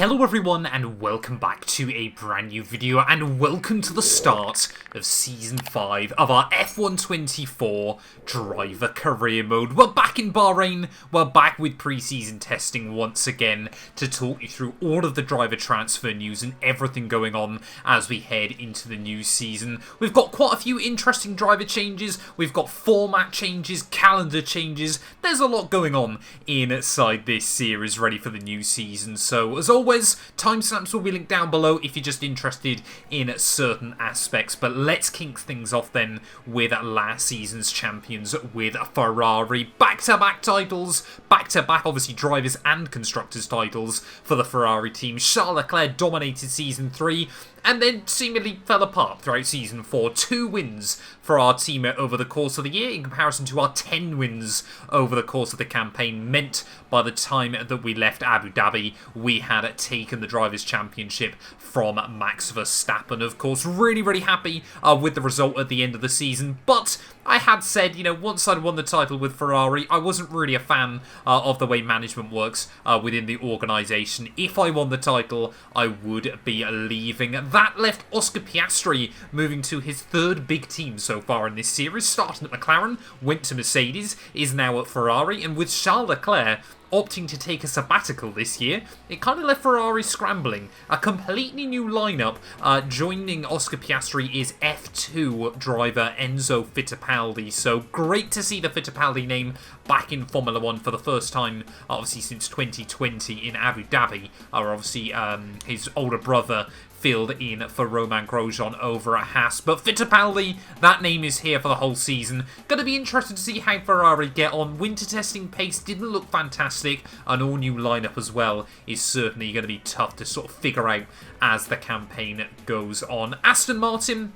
Hello everyone and welcome back to a brand new video and welcome to the start of Season 5 of our F124 Driver Career Mode. We're back in Bahrain, we're back with pre-season testing once again to talk you through all of the driver transfer news and everything going on as we head into the new season. We've got quite a few interesting driver changes, we've got format changes, calendar changes, there's a lot going on inside this series ready for the new season. So as always, timestamps will be linked down below if you're just interested in certain aspects. But let's kick things off then with last season's champions with Ferrari. Back-to-back titles, back-to-back obviously drivers and constructors titles for the Ferrari team. Charles Leclerc dominated Season 3 and then seemingly fell apart throughout Season 4. 2 wins for our team over the course of the year in comparison to our 10 wins over the course of the campaign, meant by the time that we left Abu Dhabi, we had taken the Drivers' Championship from Max Verstappen. Of course, really happy with the result at the end of the season, but I had said, you know, once I'd won the title with Ferrari, I wasn't really a fan of the way management works within the organisation. If I won the title, I would be leaving. That left Oscar Piastri moving to his third big team so far in this series, starting at McLaren, went to Mercedes, is now at Ferrari, and with Charles Leclerc opting to take a sabbatical this year, it kind of left Ferrari scrambling. A completely new lineup. Joining Oscar Piastri is F2 driver Enzo Fittipaldi. So great to see the Fittipaldi name back in Formula 1 for the first time, obviously since 2020 in Abu Dhabi. Obviously, his older brother filled in for Romain Grosjean over at Haas. But Fittipaldi, that name is here for the whole season. Going to be interested to see how Ferrari get on. Winter testing pace didn't look fantastic. An all-new lineup as well is certainly going to be tough to sort of figure out as the campaign goes on. Aston Martin,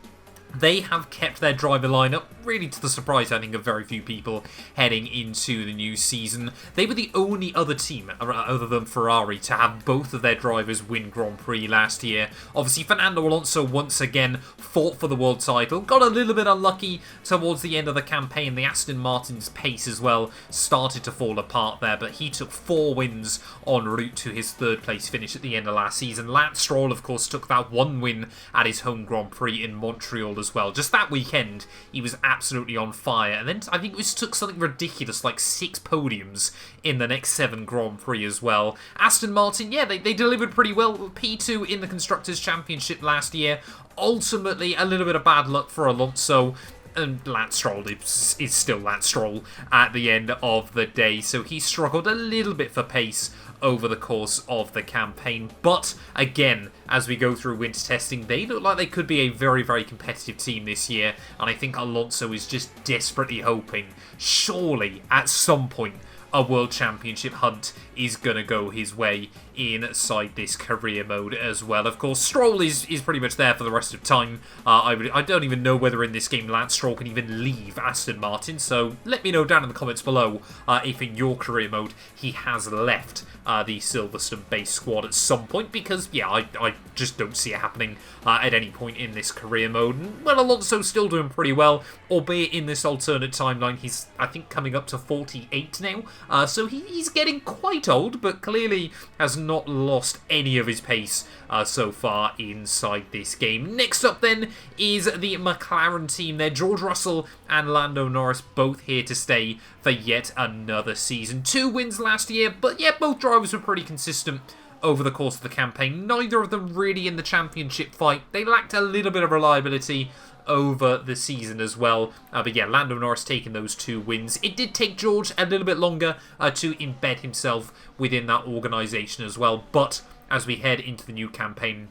they have kept their driver lineup, really to the surprise, I think, of very few people heading into the new season. They were the only other team, other than Ferrari, to have both of their drivers win Grand Prix last year. Obviously, Fernando Alonso once again fought for the world title. Got a little bit unlucky towards the end of the campaign. The Aston Martin's pace as well started to fall apart there, but he took 4 wins en route to his third place finish at the end of last season. Lance Stroll, of course, took that 1 win at his home Grand Prix in Montreal as well. Just that weekend, he was absolutely on fire. And then I think it took something ridiculous, like 6 podiums in the next 7 Grand Prix as well. Aston Martin, yeah, they delivered pretty well. P2 in the Constructors' Championship last year. Ultimately, a little bit of bad luck for Alonso. And Lance Stroll is still Lance Stroll at the end of the day. So he struggled a little bit for pace over the course of the campaign. But again, as we go through winter testing, they look like they could be a very competitive team this year. And I think Alonso is just desperately hoping, surely at some point, a World Championship hunt is going to go his way inside this career mode as well. Of course, Stroll is pretty much there for the rest of time. I don't even know whether in this game Lance Stroll can even leave Aston Martin, so let me know down in the comments below if in your career mode he has left the Silverstone base squad at some point, because, yeah, I just don't see it happening at any point in this career mode. And, well, Alonso's still doing pretty well, albeit in this alternate timeline. He's, I think, coming up to 48 now, so he's getting quite old, but clearly has not lost any of his pace so far inside this game. Next up then is the McLaren team there. George Russell and Lando Norris both here to stay for yet another season. 2 wins last year, but yeah, both drivers were pretty consistent over the course of the campaign. Neither of them really in the championship fight. They lacked a little bit of reliability over the season as well. But yeah, Lando Norris taking those 2 wins. It did take George a little bit longer to embed himself within that organisation as well. But as we head into the new campaign,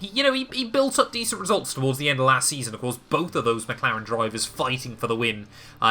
he built up decent results towards the end of last season. Of course, both of those McLaren drivers fighting for the win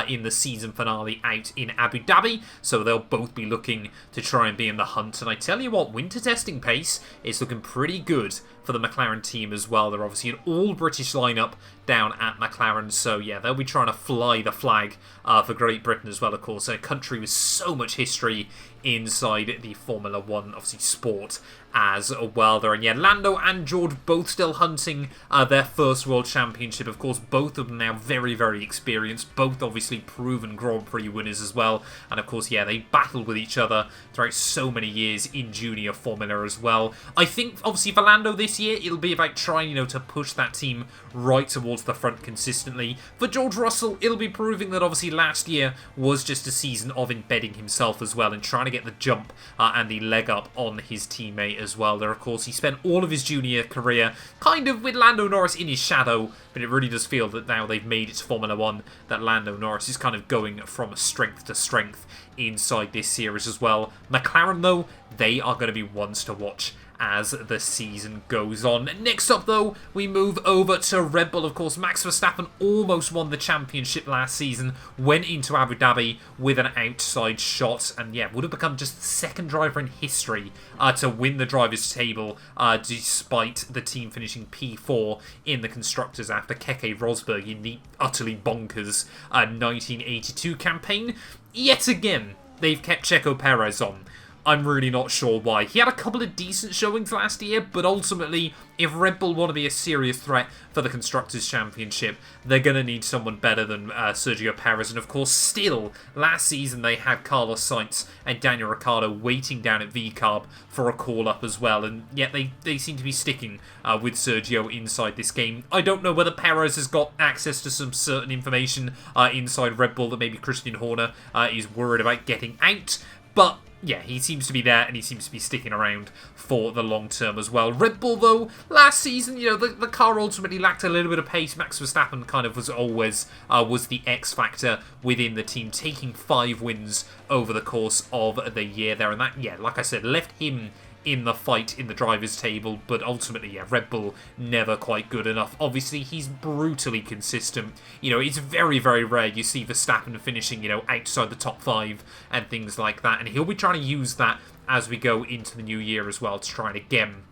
in the season finale out in Abu Dhabi. So they'll both be looking to try and be in the hunt. And I tell you what, winter testing pace is looking pretty good for the McLaren team as well. They're obviously an all-British lineup down at McLaren, so yeah, they'll be trying to fly the flag for Great Britain as well, of course, a country with so much history inside the Formula 1, obviously, sport as well there. And yeah, Lando and George both still hunting their first World Championship. Of course, both of them now very, very experienced. Both obviously proven Grand Prix winners as well. And of course, yeah, they battled with each other throughout so many years in junior Formula as well. I think, obviously, for Lando this year, it'll be about trying, you know, to push that team right towards the front consistently. For George Russell, it'll be proving that obviously last year was just a season of embedding himself as well and trying to get the jump and the leg up on his teammate as well. There, of course, he spent all of his junior career kind of with Lando Norris in his shadow, but it really does feel that now they've made it to Formula 1 that Lando Norris is kind of going from strength to strength inside this series as well. McLaren, though, they are going to be ones to watch as the season goes on. Next up, though, we move over to Red Bull. Of course, Max Verstappen almost won the championship last season, went into Abu Dhabi with an outside shot, and yeah, would have become just the second driver in history to win the drivers' table, despite the team finishing P4 in the Constructors after Keke Rosberg in the utterly bonkers 1982 campaign. Yet again, they've kept Checo Perez on. I'm really not sure why. He had a couple of decent showings last year, but ultimately, if Red Bull want to be a serious threat for the Constructors' Championship, they're going to need someone better than Sergio Perez. And of course, still, last season they had Carlos Sainz and Daniel Ricciardo waiting down at VCARB for a call-up as well, and yet they seem to be sticking with Sergio inside this game. I don't know whether Perez has got access to some certain information inside Red Bull that maybe Christian Horner is worried about getting out, but yeah, he seems to be there, and he seems to be sticking around for the long term as well. Red Bull, though, last season, you know, the car ultimately lacked a little bit of pace. Max Verstappen kind of was always was the X factor within the team, taking 5 wins over the course of the year there. And that, yeah, like I said, left him in the fight in the drivers' table, but ultimately, yeah, Red Bull never quite good enough. Obviously, he's brutally consistent. You know, it's very, very rare you see Verstappen finishing, you know, outside the top 5 and things like that, and he'll be trying to use that as we go into the new year as well to try and again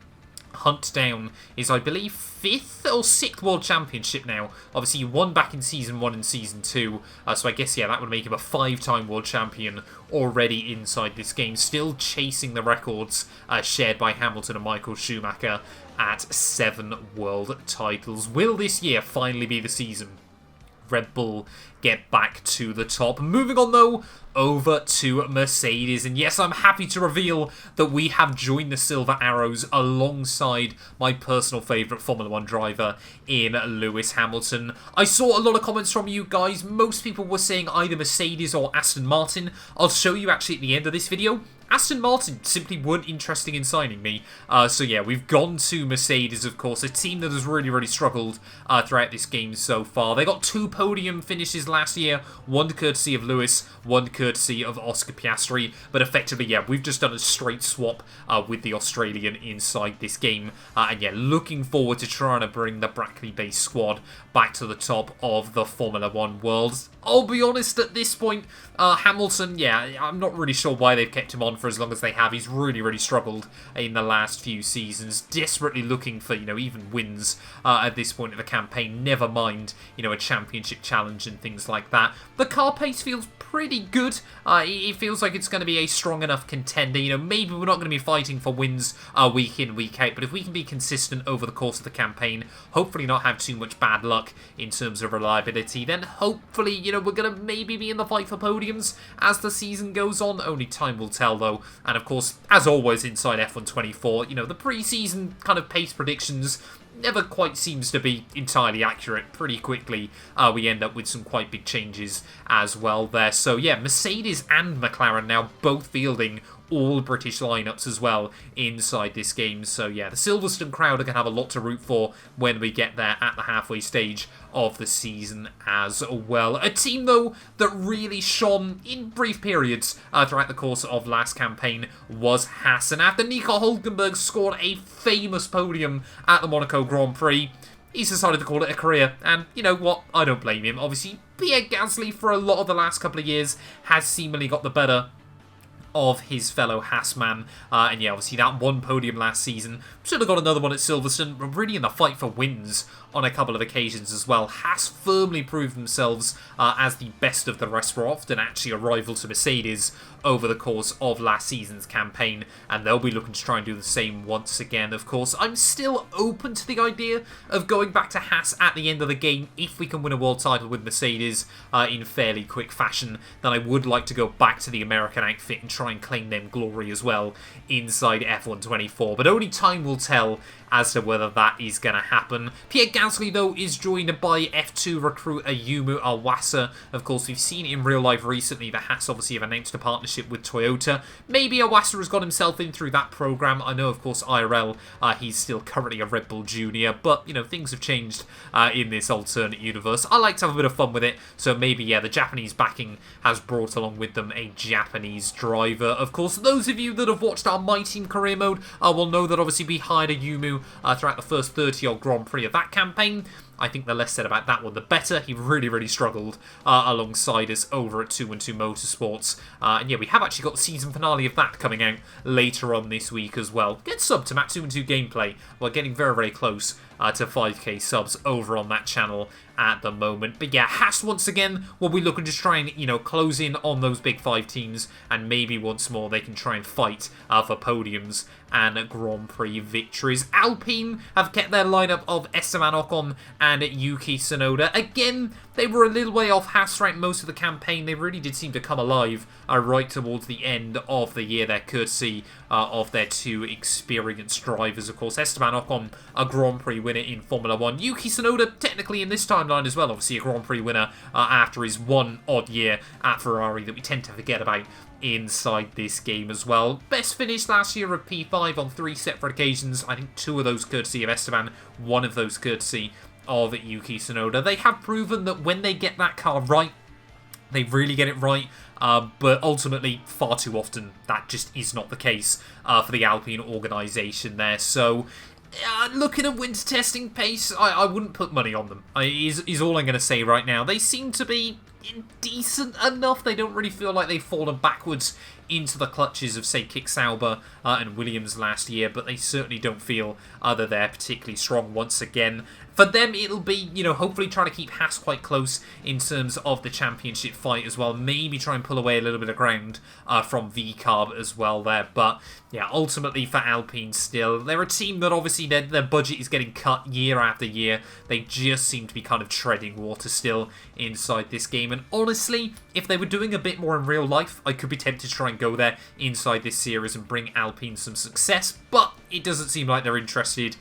hunt down his, I believe, 5th or 6th World Championship now. Obviously, he won back in Season 1 and Season 2, so I guess, yeah, that would make him a 5-time World Champion already inside this game, still chasing the records shared by Hamilton and Michael Schumacher at 7 world titles. Will this year finally be the season Red Bull get back to the top? Moving on, though, over to Mercedes, and yes, I'm happy to reveal that we have joined the Silver Arrows alongside my personal favourite Formula 1 driver in Lewis Hamilton. I saw a lot of comments from you guys. Most people were saying either Mercedes or Aston Martin. I'll show you actually at the end of this video. Aston Martin simply weren't interested in signing me. So yeah, we've gone to Mercedes, of course, a team that has really, really struggled throughout this game so far. They got 2 podium finishes last year, one courtesy of Lewis, one courtesy of Oscar Piastri. But effectively, yeah, we've just done a straight swap with the Australian inside this game. And yeah, looking forward to trying to bring the Brackley-based squad back to the top of the Formula 1 world. I'll be honest, at this point, Hamilton, yeah, I'm not really sure why they've kept him on for as long as they have. He's really, really struggled in the last few seasons, desperately looking for, you know, even wins at this point of the campaign, never mind, you know, a championship challenge and things like that. The car pace feels pretty good. It feels like it's going to be a strong enough contender. You know, maybe we're not going to be fighting for wins week in, week out, but if we can be consistent over the course of the campaign, hopefully not have too much bad luck in terms of reliability, then hopefully, you know, we're going to maybe be in the fight for podiums as the season goes on. Only time will tell, though. And of course, as always inside F124, you know, the pre-season kind of pace predictions never quite seems to be entirely accurate. Pretty quickly, we end up with some quite big changes as well there. So yeah, Mercedes and McLaren now both fielding all British lineups as well inside this game. So yeah, the Silverstone crowd are going to have a lot to root for when we get there at the halfway stage of the season as well. A team, though, that really shone in brief periods throughout the course of last campaign was Haas. And after Nico Hülkenberg scored a famous podium at the Monaco Grand Prix, he's decided to call it a career. And you know what? I don't blame him. Obviously, Pierre Gasly, for a lot of the last couple of years, has seemingly got the better of his fellow Haas man. And yeah, obviously that one podium last season. Should have got another one at Silverstone, but really in the fight for wins on a couple of occasions as well. Haas firmly proved themselves as the best of the rest, were often actually a rival to Mercedes over the course of last season's campaign, and they'll be looking to try and do the same once again. Of course, I'm still open to the idea of going back to Haas at the end of the game if we can win a world title with Mercedes in fairly quick fashion. Then I would like to go back to the American outfit and try and claim them glory as well inside F124, but only time will tell as to whether that is going to happen. Pierre Gasly, though, is joined by F2 recruit Ayumu Iwasa. Of course, we've seen in real life recently that Haas obviously have announced a partnership with Toyota. Maybe Iwasa has got himself in through that program. I know, of course, IRL, he's still currently a Red Bull Junior, but, you know, things have changed in this alternate universe. I like to have a bit of fun with it, so maybe, yeah, the Japanese backing has brought along with them a Japanese driver. Of course, those of you that have watched our My Team career mode will know that obviously we hired Ayumu throughout the first 30-odd Grand Prix of that campaign. I think the less said about that one, the better. He really struggled alongside us over at 212 Motorsports. And yeah, we have actually got the season finale of that coming out later on this week as well. Get subbed to Matt 212 Gameplay. We're getting very close to 5k subs over on that channel at the moment. But yeah, Haas once again will be looking to try and, you know, close in on those big 5 teams, and maybe once more they can try and fight for podiums and Grand Prix victories. Alpine have kept their lineup of Esteban Ocon and Yuki Tsunoda. Again, they were a little way off Haas throughout most of the campaign. They really did seem to come alive right towards the end of the year there, courtesy of their 2 experienced drivers. Of course, Esteban Ocon, a Grand Prix winner in Formula 1. Yuki Tsunoda, technically in this timeline as well, obviously a Grand Prix winner after his one odd year at Ferrari that we tend to forget about inside this game as well. Best finish last year of P5 on 3 separate occasions. I think 2 of those courtesy of Esteban, 1 of those courtesy of Yuki Tsunoda. They have proven that when they get that car right, they really get it right, but ultimately, far too often, that just is not the case for the Alpine organisation there. So, looking at winter testing pace, I wouldn't put money on them, is all I'm going to say right now. They seem to be decent enough. They don't really feel like they've fallen backwards into the clutches of, say, Kick Sauber and Williams last year, but they certainly don't feel that they're particularly strong once again. For them, it'll be, you know, hopefully trying to keep Haas quite close in terms of the championship fight as well. Maybe try and pull away a little bit of ground from VCARB as well there. But, yeah, ultimately for Alpine still, they're a team that obviously their budget is getting cut year after year. They just seem to be kind of treading water still inside this game. And honestly, if they were doing a bit more in real life, I could be tempted to try and go there inside this series and bring Alpine some success. But it doesn't seem like they're interested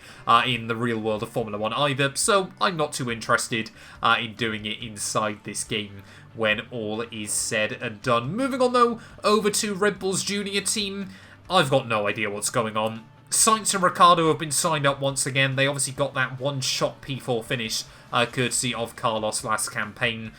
in the real world of Formula 1 either, so I'm not too interested in doing it inside this game when all is said and done. Moving on, though, over to Red Bull's junior team. I've got no idea what's going on. Sainz and Ricciardo have been signed up once again. They obviously got that one-shot P4 finish courtesy of Carlos last campaign.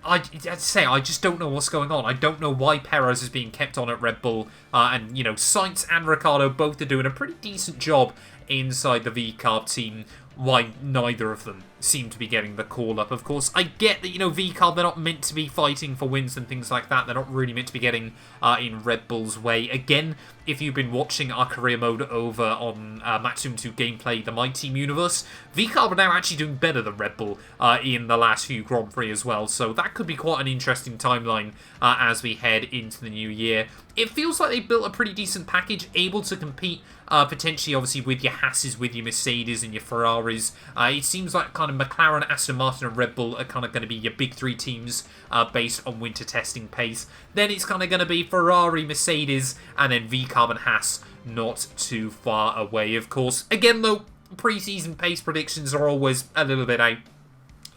I'd say I just don't know what's going on. I don't know why Perez is being kept on at Red Bull. And, you know, Sainz and Ricciardo both are doing a pretty decent job inside the VCARB team. Why neither of them seem to be getting the call-up. Of course, I get that, you know, VCARB, they're not meant to be fighting for wins and things like that. They're not really meant to be getting in Red Bull's way. Again, if you've been watching our career mode over on Maximum 2 Gameplay, the My Team universe, VCARB are now actually doing better than Red Bull in the last few Grand Prix as well. So that could be quite an interesting timeline as we head into the new year. It feels like they built a pretty decent package, able to compete potentially, obviously, with your Haas's, with your Mercedes and your Ferraris. It seems like kind of McLaren, Aston Martin and Red Bull are kind of going to be your big 3 teams based on winter testing pace. Then it's kind of going to be Ferrari, Mercedes, and then VCARB and Haas not too far away, of course. Again, though, pre-season pace predictions are always a little bit out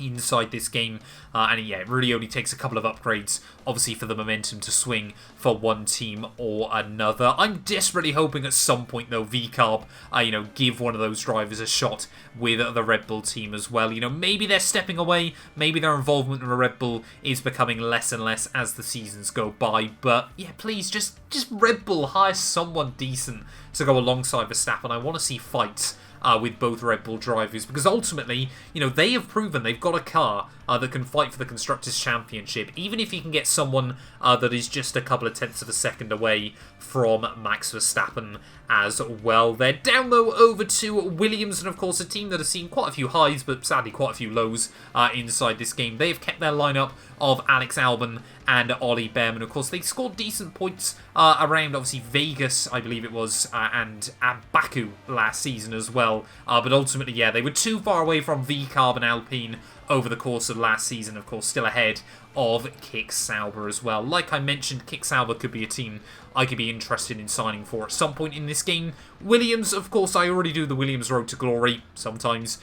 inside this game, and yeah, it really only takes a couple of upgrades, obviously, for the momentum to swing for one team or another. I'm desperately hoping at some point, though, VCARB, you know, give one of those drivers a shot with the Red Bull team as well. You know, maybe they're stepping away, maybe their involvement in the Red Bull is becoming less and less as the seasons go by, but yeah, please, just Red Bull hire someone decent to go alongside Verstappen. I want to see fights with both Red Bull drivers, because ultimately, you know, they have proven they've got a car that can fight for the Constructors' Championship, even if he can get someone that is just a couple of tenths of a second away from Max Verstappen as well. They're down, though, over to Williams, and of course a team that has seen quite a few highs, but sadly quite a few lows inside this game. They've kept their lineup of Alex Albon and Ollie Behrman. Of course, they scored decent points around, obviously, Vegas, I believe it was, and at Baku last season as well. But ultimately, yeah, they were too far away from VCARB and Alpine over the course of last season. Of course, still ahead of Kick Sauber as well. Like I mentioned, Kick Sauber could be a team I could be interested in signing for at some point in this game. Williams, of course, I already do the Williams Road to Glory sometimes.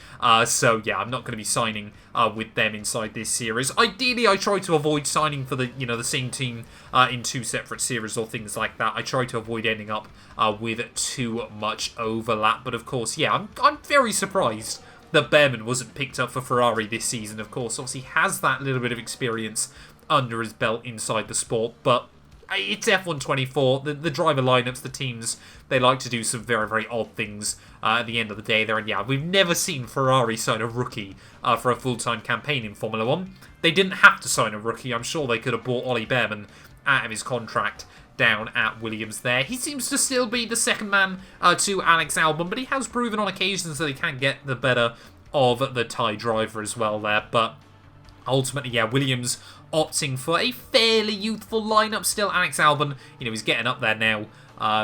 So, yeah, I'm not going to be signing with them inside this series. Ideally, I try to avoid signing for the same team in two separate series or things like that. I try to avoid ending up with too much overlap. But, of course, yeah, I'm very surprised that Behrman wasn't picked up for Ferrari this season. Of course, obviously has that little bit of experience under his belt inside the sport, but it's F124, the driver lineups, the teams, they like to do some very, very odd things at the end of the day there. And yeah, we've never seen Ferrari sign a rookie for a full-time campaign in Formula 1. They didn't have to sign a rookie. I'm sure they could have bought Ollie Behrman out of his contract down at Williams there. He seems to still be the second man to Alex Albon, but he has proven on occasions that he can get the better of the Thai driver as well there. But ultimately, yeah, Williams opting for a fairly youthful lineup still. Alex Albon, he's getting up there now.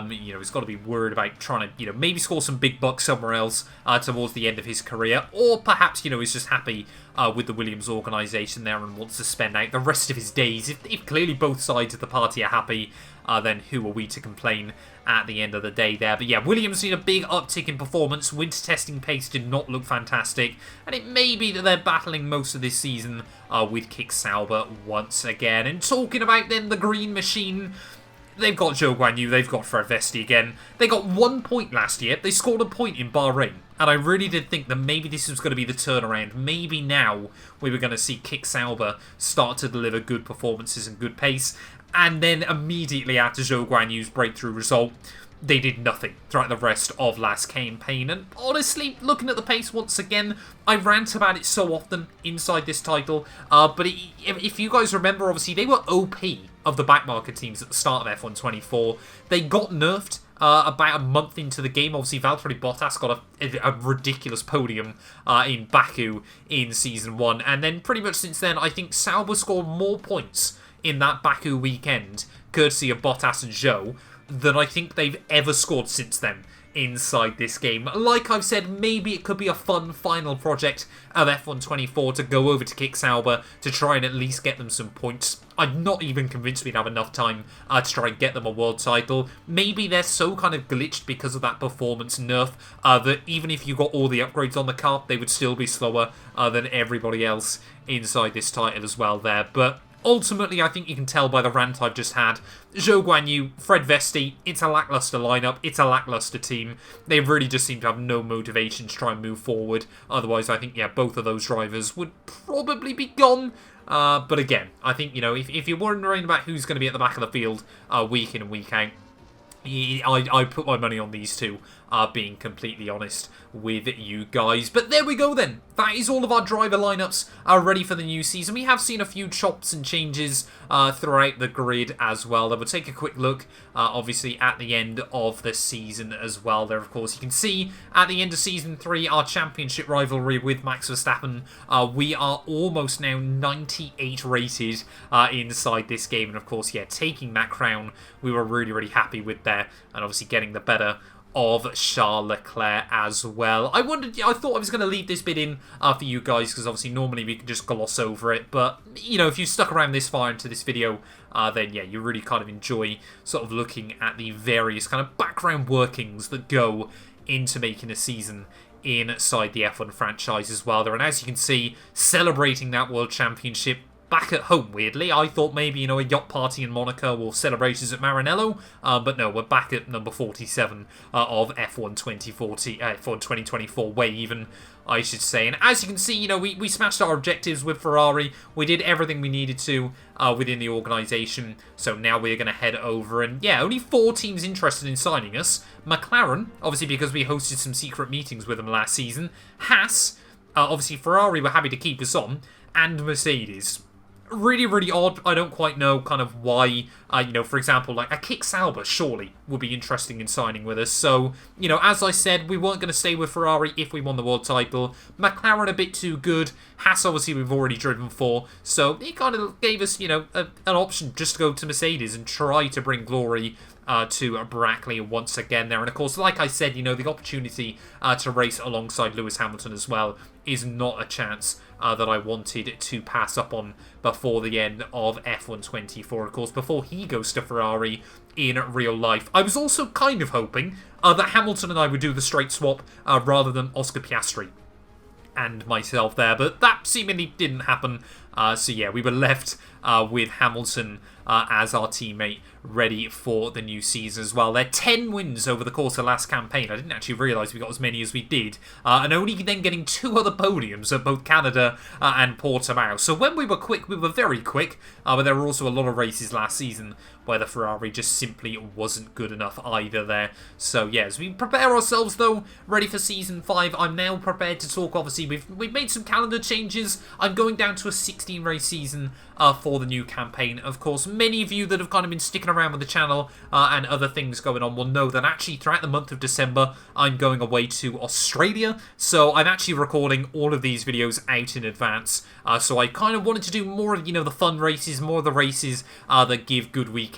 He's got to be worried about trying to, maybe score some big bucks somewhere else towards the end of his career. Or perhaps, he's just happy with the Williams organisation there and wants to spend out the rest of his days. If clearly both sides of the party are happy, then who are we to complain at the end of the day there? But yeah, Williams seen a big uptick in performance. Winter testing pace did not look fantastic. And it may be that they're battling most of this season with Kick Sauber once again. And talking about then the green machine, they've got Zhou Guanyu, they've got Fred Vesti again. They got 1 point last year. They scored a point in Bahrain. And I really did think that maybe this was going to be the turnaround. Maybe now we were going to see Kick Sauber start to deliver good performances and good pace. And then immediately after Zhou Guanyu's breakthrough result, they did nothing throughout the rest of last campaign. And honestly, looking at the pace once again, I rant about it so often inside this title. But if you guys remember, obviously, they were OP of the backmarket teams at the start of F124. They got nerfed about a month into the game. Obviously, Valtteri Bottas got a ridiculous podium in Baku in Season 1. And then pretty much since then, I think Sauber scored more points in that Baku weekend, courtesy of Bottas and Zhou, than I think they've ever scored since then inside this game. Like I've said, maybe it could be a fun final project of F124 to go over to Kick Sauber to try and at least get them some points. I'm not even convinced we'd have enough time to try and get them a world title. Maybe they're so kind of glitched because of that performance nerf that even if you got all the upgrades on the car, they would still be slower than everybody else inside this title as well there. But ultimately, I think you can tell by the rant I've just had, Zhou Guanyu, Fred Vesti, it's a lackluster lineup, it's a lackluster team. They really just seem to have no motivation to try and move forward. Otherwise, I think, yeah, both of those drivers would probably be gone. But again, I think, if you're wondering about who's going to be at the back of the field week in and week out, I put my money on these two, being completely honest with you guys. But there we go then. That is all of our driver lineups ready for the new season. We have seen a few chops and changes throughout the grid as well. Then we'll take a quick look, obviously, at the end of the season as well. There, of course, you can see at the end of Season 3, our championship rivalry with Max Verstappen. We are almost now 98 rated inside this game. And, of course, yeah, taking that crown, we were really, really happy with there. And, obviously, getting the better of Charles Leclerc as well. I thought I was going to leave this bit in for you guys, because obviously normally we can just gloss over it, but, if you stuck around this far into this video, then yeah, you really kind of enjoy sort of looking at the various kind of background workings that go into making a season inside the F1 franchise as well there. And as you can see, celebrating that World Championship back at home, weirdly. I thought maybe, a yacht party in Monaco or celebrations at Maranello, but no, we're back at number 47 of F1 2024 way even, I should say. And as you can see, we smashed our objectives with Ferrari. We did everything we needed to within the organisation. So now we're going to head over, and yeah, only 4 teams interested in signing us. McLaren, obviously because we hosted some secret meetings with them last season. Haas, obviously Ferrari were happy to keep us on. and Mercedes. Really, really odd. I don't quite know kind of why, you know, for example, like a kick Sauber surely would be interesting in signing with us. So, you know, as I said, we weren't going to stay with Ferrari if we won the world title. McLaren a bit too good. Haas obviously we've already driven for. So it kind of gave us, you know, an option just to go to Mercedes and try to bring glory to Brackley once again there. And of course, like I said, you know, the opportunity to race alongside Lewis Hamilton as well is not a chance that I wanted to pass up on before the end of F124. Of course, before he goes to Ferrari in real life. I was also kind of hoping that Hamilton and I would do the straight swap rather than Oscar Piastri and myself there, but that seemingly didn't happen. So yeah, we were left with Hamilton as our teammate ready for the new season as well. They're 10 wins over the course of last campaign. I didn't actually realise we got as many as we did. And only then getting 2 other podiums at both Canada and Portimao. So when we were quick, we were very quick. But there were also a lot of races last season where the Ferrari just simply wasn't good enough either there. So yeah, as we prepare ourselves though, ready for Season 5, I'm now prepared to talk. Obviously, we've made some calendar changes. I'm going down to a 16 race season for the new campaign. Of course, many of you that have kind of been sticking around with the channel and other things going on will know that actually throughout the month of December, I'm going away to Australia. So I'm actually recording all of these videos out in advance. So I kind of wanted to do more of, you know, the fun races, more of the races that give good weekends,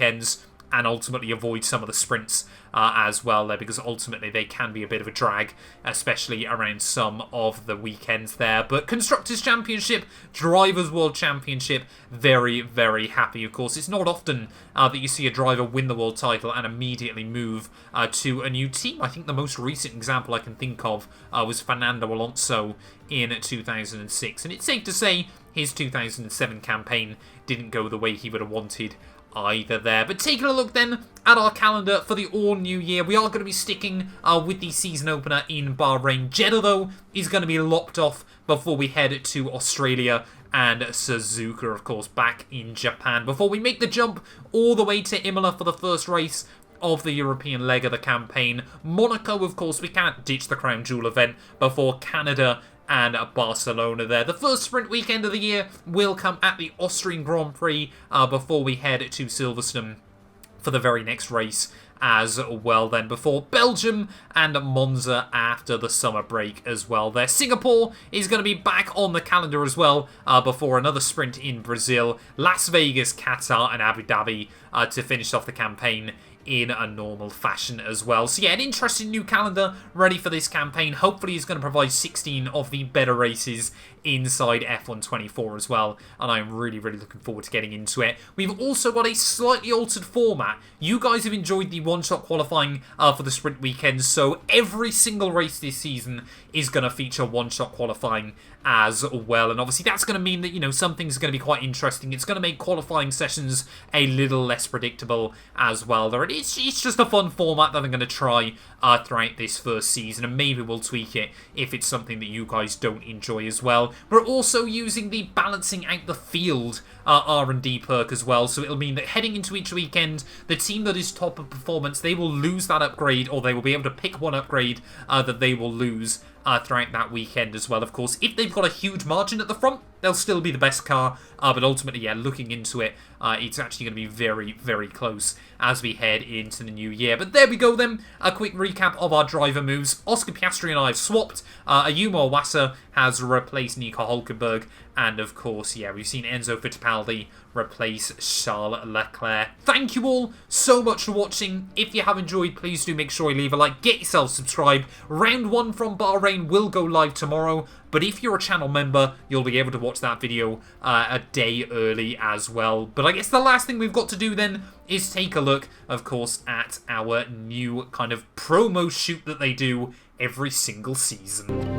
and ultimately avoid some of the sprints as well there, because ultimately they can be a bit of a drag, especially around some of the weekends there. But Constructors' Championship, Drivers' World Championship, very, very happy. Of course, it's not often that you see a driver win the world title and immediately move to a new team. I think the most recent example I can think of was Fernando Alonso in 2006, and it's safe to say his 2007 campaign didn't go the way he would have wanted either there. But taking a look then at our calendar for the all-new year, we are going to be sticking with the season opener in Bahrain. Jeddah, though, is going to be lopped off before we head to Australia and Suzuka, of course, back in Japan, before we make the jump all the way to Imola for the first race of the European leg of the campaign. Monaco, of course, we can't ditch the Crown Jewel event before Canada and Barcelona there. The first sprint weekend of the year will come at the Austrian Grand Prix before we head to Silverstone for the very next race as well then, before Belgium and Monza after the summer break as well there. Singapore is going to be back on the calendar as well before another sprint in Brazil, Las Vegas, Qatar and Abu Dhabi to finish off the campaign in a normal fashion as well. So yeah, an interesting new calendar ready for this campaign. Hopefully it's going to provide 16 of the better races inside F124 as well, and I'm really, really looking forward to getting into it. We've also got a slightly altered format. You guys have enjoyed the one-shot qualifying for the sprint weekend, so every single race this season is going to feature one-shot qualifying as well, and obviously that's going to mean that, you know, some things are going to be quite interesting. It's going to make qualifying sessions a little less predictable as well. It's just a fun format that I'm going to try throughout this first season, and maybe we'll tweak it if it's something that you guys don't enjoy as well. We're also using the balancing out the field R&D perk as well, so it'll mean that heading into each weekend, the team that is top of performance, they will lose that upgrade, or they will be able to pick one upgrade that they will lose throughout that weekend as well. Of course, if they've got a huge margin at the front, they'll still be the best car, but ultimately, yeah, looking into it, it's actually going to be very, very close as we head into the new year. But there we go then, a quick recap of our driver moves. Oscar Piastri and I have swapped. Ayumu Iwasa has replaced Nico Hülkenberg, and of course, yeah, we've seen Enzo Fittipaldi replace Charles Leclerc. Thank you all so much for watching. If you have enjoyed, please do make sure you leave a like, get yourself subscribed. Round 1 from Bahrain will go live tomorrow, but if you're a channel member, you'll be able to watch that video a day early as well. But I guess the last thing we've got to do then is take a look, of course, at our new kind of promo shoot that they do every single season.